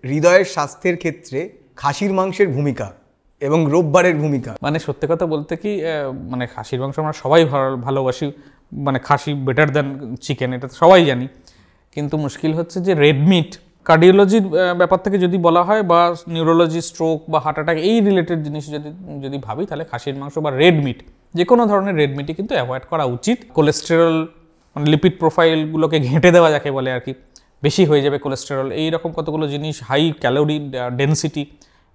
হৃদয়ের স্বাস্থ্যের ক্ষেত্রে খাসির মাংসের ভূমিকা এবং রোববারের ভূমিকা। মানে সত্যি কথা বলতে কি, মানে খাসির মাংস আমরা সবাই ভালোবাসি, মানে খাসি বেটার দ্যান চিকেন, এটা তো সবাই জানি। কিন্তু মুশকিল হচ্ছে যে রেড মিট, কার্ডিওলজির ব্যাপার থেকে যদি বলা হয়, বা নিউরোলজি, স্ট্রোক বা হার্ট অ্যাটাক, এই রিলেটেড জিনিস যদি ভাবি, তাহলে খাসির মাংস বা রেড মিট, যে কোনো ধরনের রেড মিটই কিন্তু অ্যাভয়েড করা উচিত। কোলেস্টেরল, মানে লিপিড প্রোফাইলগুলোকে ঘেঁটে দেওয়া যাকে বলে আর কি, বেশি হয়ে যাবে কোলেস্টেরল, এইরকম কতগুলো জিনিস, হাই ক্যালোরি ডেন্সিটি,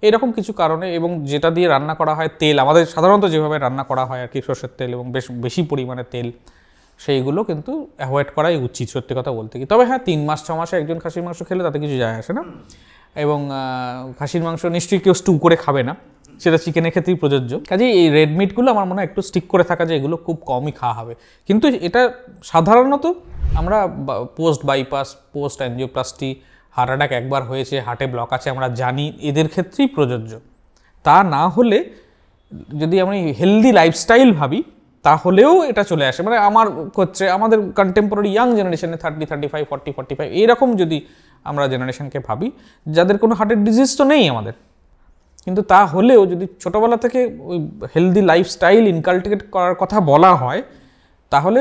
এইরকম কিছু কারণে, এবং যেটা দিয়ে রান্না করা হয় তেল, আমাদের সাধারণত যেভাবে রান্না করা হয় আর কি, সরষের তেল এবং বেশি পরিমাণে তেল, সেইগুলো কিন্তু অ্যাভয়েড করাই উচিত সত্যি কথা বলতে কি। তবে হ্যাঁ, 3 মাস 6 মাসে একজন খাসির মাংস খেলে তাতে কিছু যায় আসে না। এবং খাসির মাংস নিশ্চয়ই কেউ স্টু করে খাবে না, সেটা চিকেনের ক্ষেত্রেই প্রযোজ্য। কাজেই এই রেড মিটগুলো আমার মনে হয় একটু স্টিক করে থাকা, যে এগুলো খুব কমই খাওয়া হবে। কিন্তু এটা সাধারণত আমরা post bypass, post angioplasty, heart attack একবার হয়েছে, হার্টে ব্লক আছে, আমরা জানি, এদের ক্ষেত্রেই প্রযোজ্য। তা না হলে যদি আমরা হেলদি লাইফস্টাইল ভাবি, তাহলেও এটা চলে আসে। মানে আমার হচ্ছে আমাদের কন্টেম্পোরারি ইয়াং জেনারেশনে 30, 35, 40, 45 এইরকম যদি আমরা জেনারেশনকে ভাবি, যাদের কোনো হার্টের ডিজিজ তো নেই আমাদের, কিন্তু তা হলেও যদি ছোটোবেলা থেকে ওই হেলদি লাইফস্টাইল ইনকালটিকেট করার কথা বলা হয়, তাহলে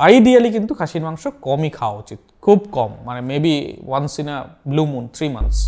আইডিয়ালি কিন্তু খাসির মাংস কমই খাওয়া উচিত, খুব কম, মানে maybe once in a blue moon, 3 months।